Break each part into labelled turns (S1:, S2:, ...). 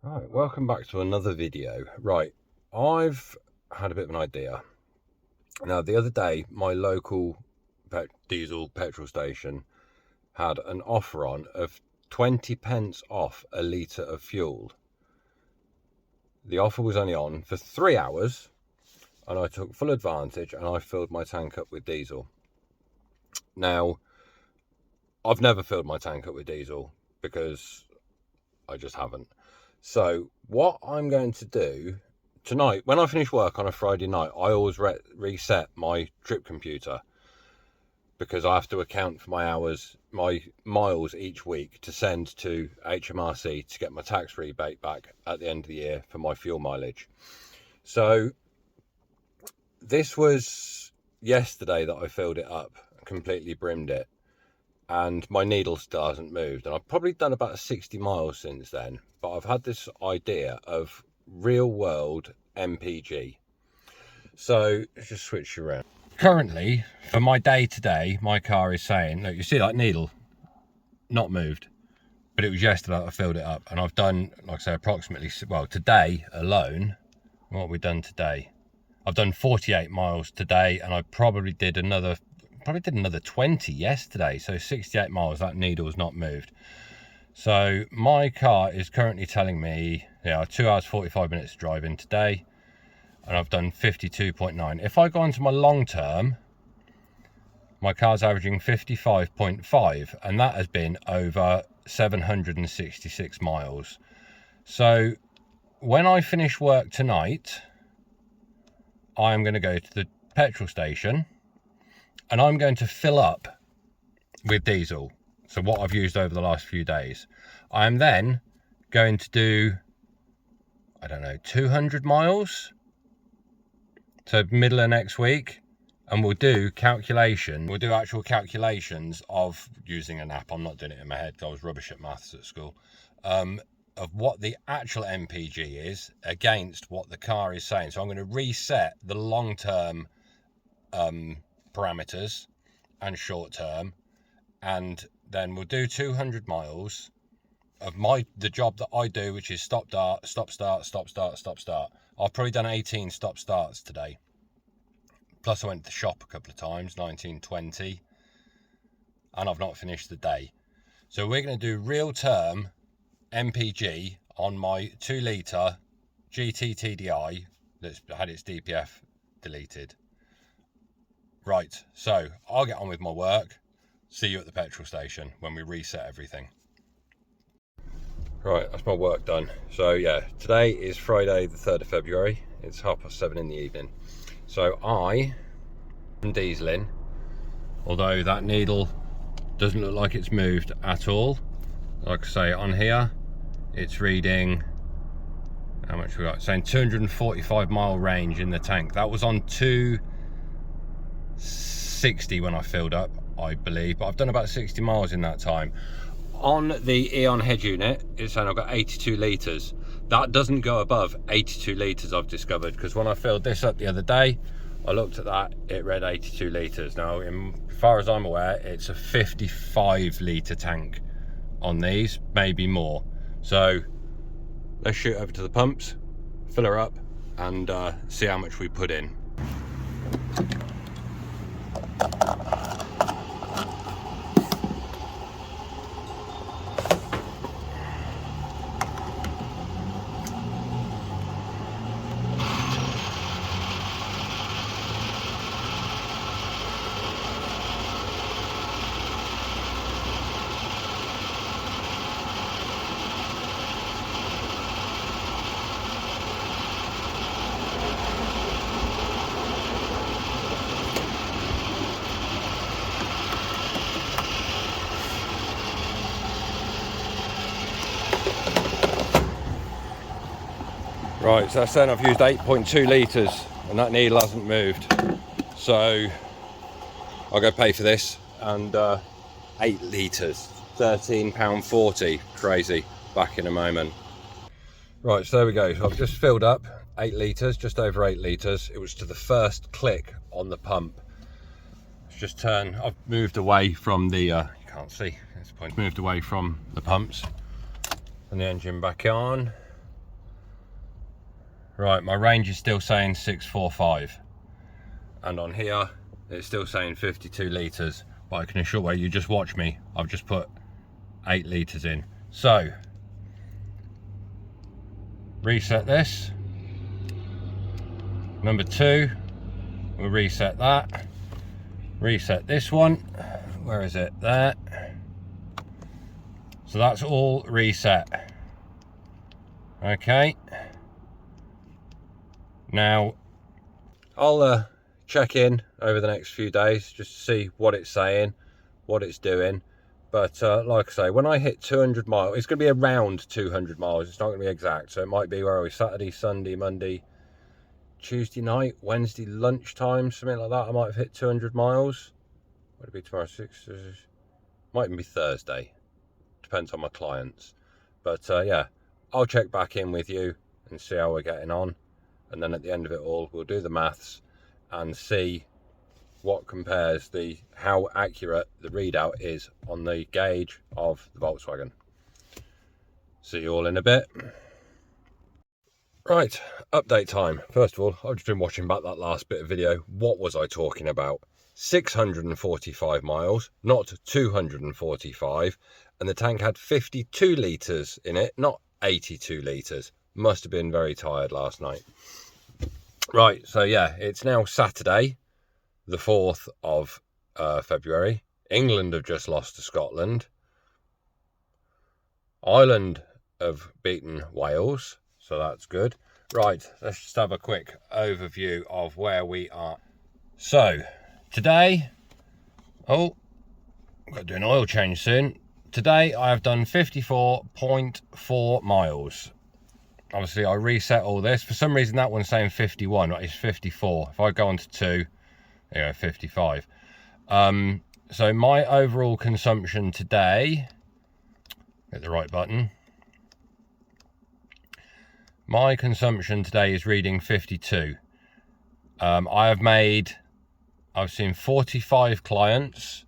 S1: Right, welcome back to another video. Right, I've had a bit of an idea. Now, the other day, my local diesel petrol station had an offer on of 20 pence off a litre of fuel. The offer was only on for 3 hours, and I took full advantage and I filled my tank up with diesel. Now, I've never filled my tank up with diesel because I just haven't. So what I'm going to do tonight, when I finish work on a Friday night, I always reset my trip computer because I have to account for my hours, my miles each week to send to HMRC to get my tax rebate back at the end of the year for my fuel mileage. So this was yesterday that I filled it up, completely brimmed it, and my needle still hasn't moved, and I've probably done about 60 miles since then. But I've had this idea of real world MPG. So let's just switch around. Currently, for my day today, my car is saying, look, you see that needle not moved, but it was yesterday that I filled it up, and I've done, like I say, approximately, well, today alone, what have we done today? I've done 48 miles today, and I probably did another 20 yesterday. So 68 miles, that needle's not moved. So my car is currently telling me, 2 hours 45 minutes driving today, and I've done 52.9. If I go on to my long term, my car's averaging 55.5, and that has been over 766 miles. So when I finish work tonight, I'm going to go to the petrol station and I'm going to fill up with diesel. So what I've used over the last few days. I am then going to do, 200 miles. So middle of next week, and we'll do actual calculations of using an app. I'm not doing it in my head because I was rubbish at maths at school. Of what the actual MPG is against what the car is saying. So I'm going to reset the long-term parameters and short-term, and then we'll do 200 miles of the job that I do, which is stop start. I've probably done 18 stop starts today, plus I went to the shop a couple of times, 19, 20, and I've not finished the day. So we're going to do real term MPG on my 2 litre GTTDI that's had its DPF deleted. Right, so I'll get on with my work. See you at the petrol station when we reset everything. Right, that's my work done. So yeah, today is Friday the 3rd of February. It's 7:30 in the evening. So I am dieseling, although that needle doesn't look like it's moved at all. Like I say, on here, it's reading, how much we got? It's saying 245 mile range in the tank. That was on 260 when I filled up, I believe, but I've done about 60 miles in that time. On the Eon head unit, it's saying I've got 82 litres. That doesn't go above 82 litres, I've discovered, because when I filled this up the other day, I looked at that, it read 82 litres. Now, as far as I'm aware, it's a 55 litre tank on these, maybe more. So let's shoot over to the pumps, fill her up, and see how much we put in. Right, so that's saying I've used 8.2 litres and that needle hasn't moved. So I'll go pay for this, and 8 litres, £13.40, crazy, back in a moment. Right, so there we go. So I've just filled up 8 litres, just over 8 litres. It was to the first click on the pump. Let's just turn, I've moved away from the, you can't see, that's the point. Moved away from the pumps and the engine back on. Right, my range is still saying 645. And on here, it's still saying 52 litres. But I can assure you, just watch me. I've just put 8 litres in. So, reset this. Number 2, we'll reset that. Reset this one. Where is it? There. So that's all reset. Okay. Now, I'll check in over the next few days just to see what it's saying, what it's doing. But like I say, when I hit 200 miles, it's going to be around 200 miles. It's not going to be exact. So it might be, where are we, Saturday, Sunday, Monday, Tuesday night, Wednesday lunchtime, something like that. I might have hit 200 miles. Would it be tomorrow? 6? Might even be Thursday. Depends on my clients. But yeah, I'll check back in with you and see how we're getting on. And then at the end of it all, we'll do the maths and see what compares how accurate the readout is on the gauge of the Volkswagen. See you all in a bit. Right, update time. First of all, I've just been watching back that last bit of video. What was I talking about? 645 miles, not 245. And the tank had 52 litres in it, not 82 litres. Must have been very tired last night. Right, so yeah, it's now Saturday, the 4th of February. England have just lost to Scotland. Ireland have beaten Wales, so that's good. Right, let's just have a quick overview of where we are. So, today, I've got to do an oil change soon. Today, I have done 54.4 miles. Obviously, I reset all this. For some reason, that one's saying 51. It's 54. If I go on to 2, there you go, 55. So my overall consumption today, hit the right button. My consumption today is reading 52. I've seen 45 clients.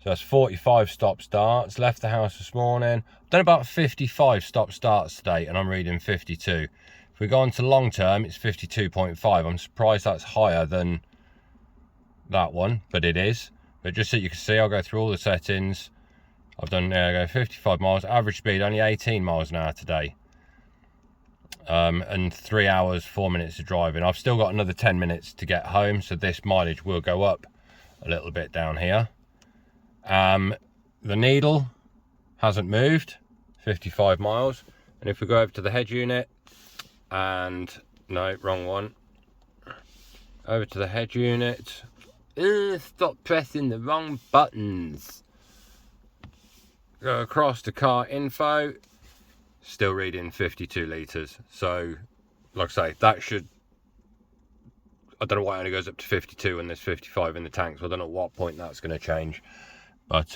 S1: So that's 45 stop starts. Left the house this morning. Done about 55 stop starts today, and I'm reading 52. If we go on to long term, it's 52.5. I'm surprised that's higher than that one, but it is. But just so you can see, I'll go through all the settings. I've done 55 miles. Average speed only 18 miles an hour today. And 3 hours, 4 minutes of driving. I've still got another 10 minutes to get home, so this mileage will go up a little bit down here. The needle hasn't moved, 55 miles. And if we go over to the head unit, and no, wrong one. Over to the head unit. Stop pressing the wrong buttons. Go across to car info, still reading 52 litres. So, like I say, that should, I don't know why it only goes up to 52 and there's 55 in the tank, so I don't know at what point that's going to change. But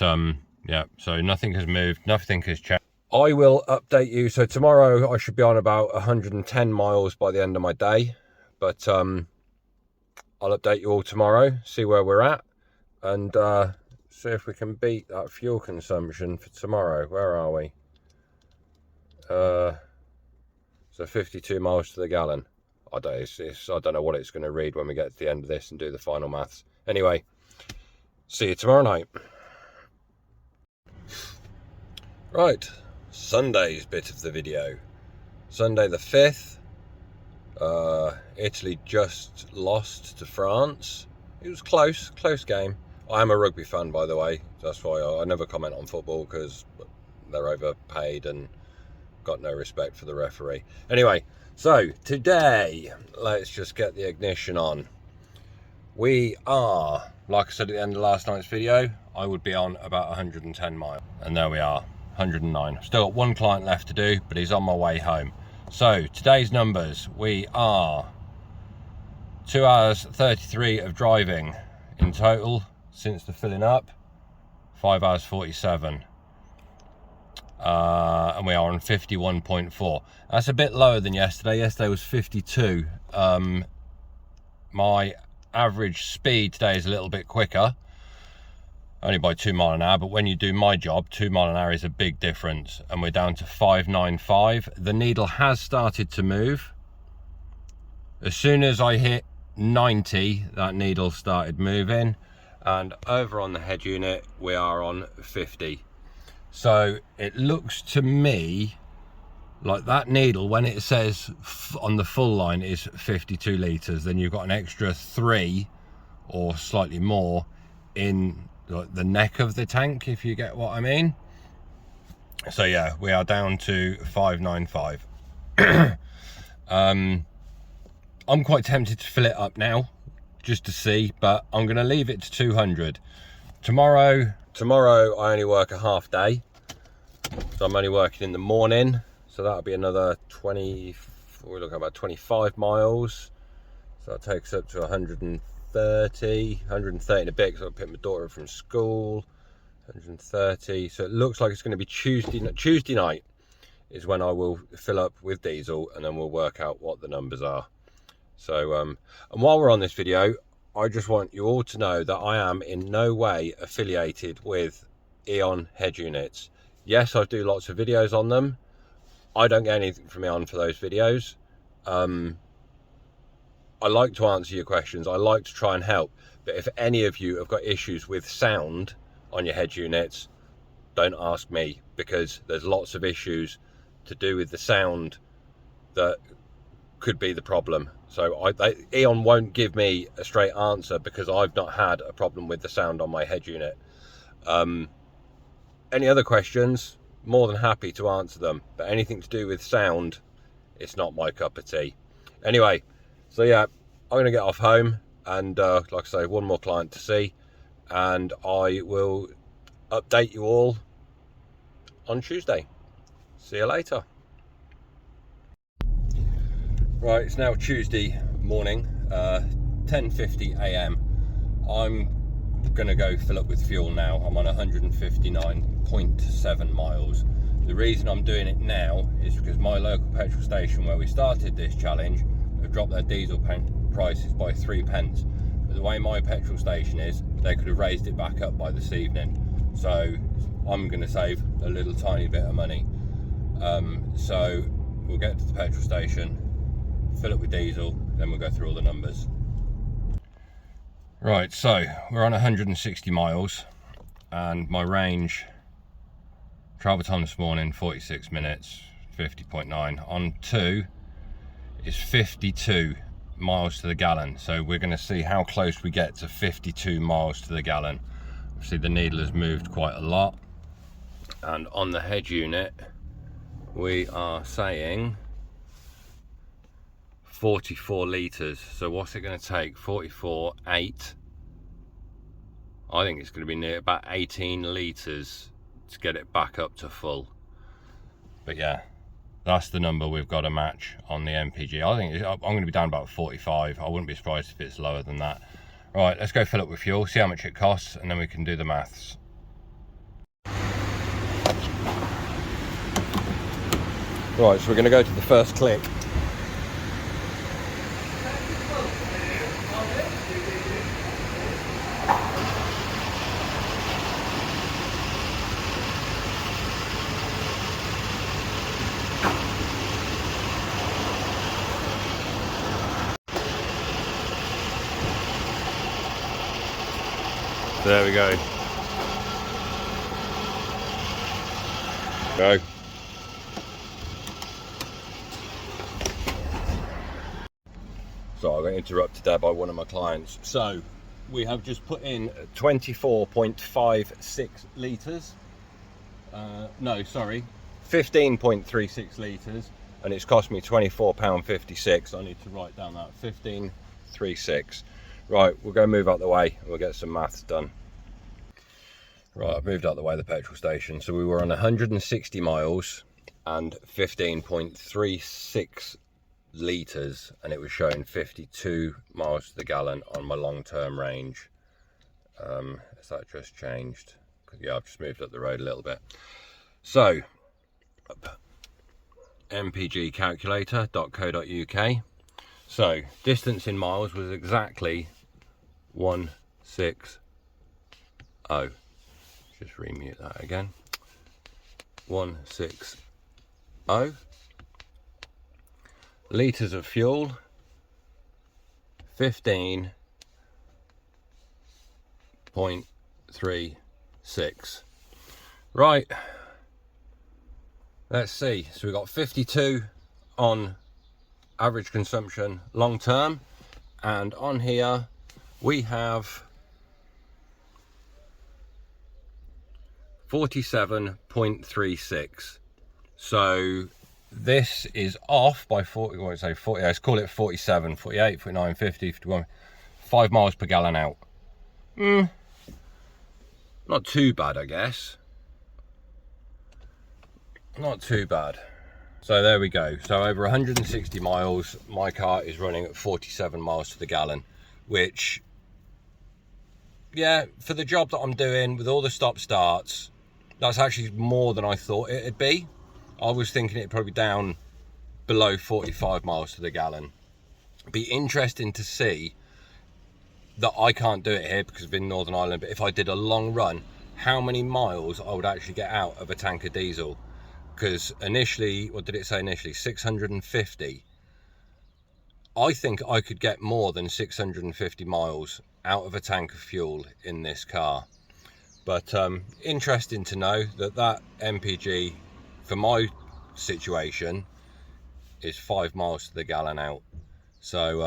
S1: yeah, so nothing has moved, nothing has changed. I will update you. So tomorrow I should be on about 110 miles by the end of my day. But I'll update you all tomorrow, see where we're at, and see if we can beat that fuel consumption for tomorrow. Where are we? So 52 miles to the gallon. I don't know what it's going to read when we get to the end of this and do the final maths. Anyway, see you tomorrow night. Right, Sunday's bit of the video. Sunday the 5th, Italy just lost to France. It was close game. I am a rugby fan, by the way. That's why I never comment on football, because they're overpaid and got no respect for the referee. Anyway, so today, let's just get the ignition on. We are, like I said at the end of last night's video, I would be on about 110 miles. And there we are, 109. Still got one client left to do, but he's on my way home. So today's numbers, we are 2 hours 33 of driving in total since the filling up, 5 hours 47. And we are on 51.4. That's a bit lower than yesterday. Yesterday was 52. My average speed today is a little bit quicker, only by 2 miles an hour, but when you do my job, 2 miles an hour is a big difference, and we're down to 595. The needle has started to move. As soon as I hit 90, that needle started moving, and over on the head unit we are on 50. So it looks to me like that needle, when it says on the full line is 52 litres, then you've got an extra 3 or slightly more in the neck of the tank, if you get what I mean. So yeah, we are down to 595. I'm quite tempted to fill it up now just to see, but I'm going to leave it to 200. Tomorrow I only work a half day, so I'm only working in the morning, so that'll be another 20, we're looking at about 25 miles, so that takes up to 130 and a bit, because I'll pick my daughter up from school. 130, so it looks like it's going to be Tuesday night is when I will fill up with diesel, and then we'll work out what the numbers are. So and while we're on this video, I just want you all to know that I am in no way affiliated with Eon head units. Yes, I do lots of videos on them. I don't get anything from Eon for those videos. I like to answer your questions, I like to try and help, but if any of you have got issues with sound on your head units, don't ask me, because there's lots of issues to do with the sound that could be the problem. So Eon won't give me a straight answer, because I've not had a problem with the sound on my head unit. Any other questions, more than happy to answer them, but anything to do with sound, it's not my cup of tea. Anyway, so yeah, I'm gonna get off home, and like I say, one more client to see, and I will update you all on Tuesday. See you later. Right, it's now Tuesday morning, 10:50 a.m. I'm gonna go fill up with fuel now. I'm on 159.7 miles. The reason I'm doing it now is because my local petrol station where we started this challenge have dropped their diesel prices by 3p. But the way my petrol station is, they could have raised it back up by this evening. So I'm going to save a little tiny bit of money. So we'll get to the petrol station, fill it with diesel, then we'll go through all the numbers. Right, so we're on 160 miles, and my range, travel time this morning 46 minutes, 50.9. On 2 is 52 miles to the gallon. So we're going to see how close we get to 52 miles to the gallon. Obviously the needle has moved quite a lot, and on the head unit we are saying 44 litres. So what's it going to take? 44, 8. I think it's going to be near about 18 litres to get it back up to full. But yeah, that's the number we've got to match on the MPG. I think I'm going to be down about 45. I wouldn't be surprised if it's lower than that. Right, let's go fill up with fuel, see how much it costs, and then we can do the maths. Right, so we're going to go to the first click. There we go. Go. So I got interrupted there by one of my clients. So we have just put in 24.56 litres. No, sorry, 15.36 litres, and it's cost me £24.56. I need to write down that 15.36. Right, we'll go move out the way and we'll get some maths done. Right, I've moved out the way of the petrol station. So we were on 160 miles and 15.36 litres, and it was showing 52 miles to the gallon on my long-term range. Has that just changed? Yeah, I've just moved up the road a little bit. So, mpgcalculator.co.uk. So, distance in miles was exactly 160. Just remute that again. 160. 1 litres of fuel 15.36. Right, let's see. So we've got 52 on average consumption long term, and on here we have 47.36. So this is off by 40, what would I say, 40, let's call it 47, 48, 49, 50, 51, 5 miles per gallon out. Not too bad, I guess. Not too bad. So there we go. So over 160 miles, my car is running at 47 miles to the gallon, which, yeah, for the job that I'm doing with all the stop starts, that's actually more than I thought it'd be. I was thinking it'd probably be down below 45 miles to the gallon. Be interesting to see that I can't do it here because of in Northern Ireland, but if I did a long run, how many miles I would actually get out of a tank of diesel. Because initially, what did it say initially? 650. I think I could get more than 650 miles out of a tank of fuel in this car. But interesting to know that that MPG, for my situation, is 5 miles to the gallon out. So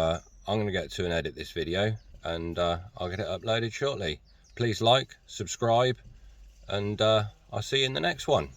S1: I'm going to get to and edit this video, and I'll get it uploaded shortly. Please like, subscribe, and I'll see you in the next one.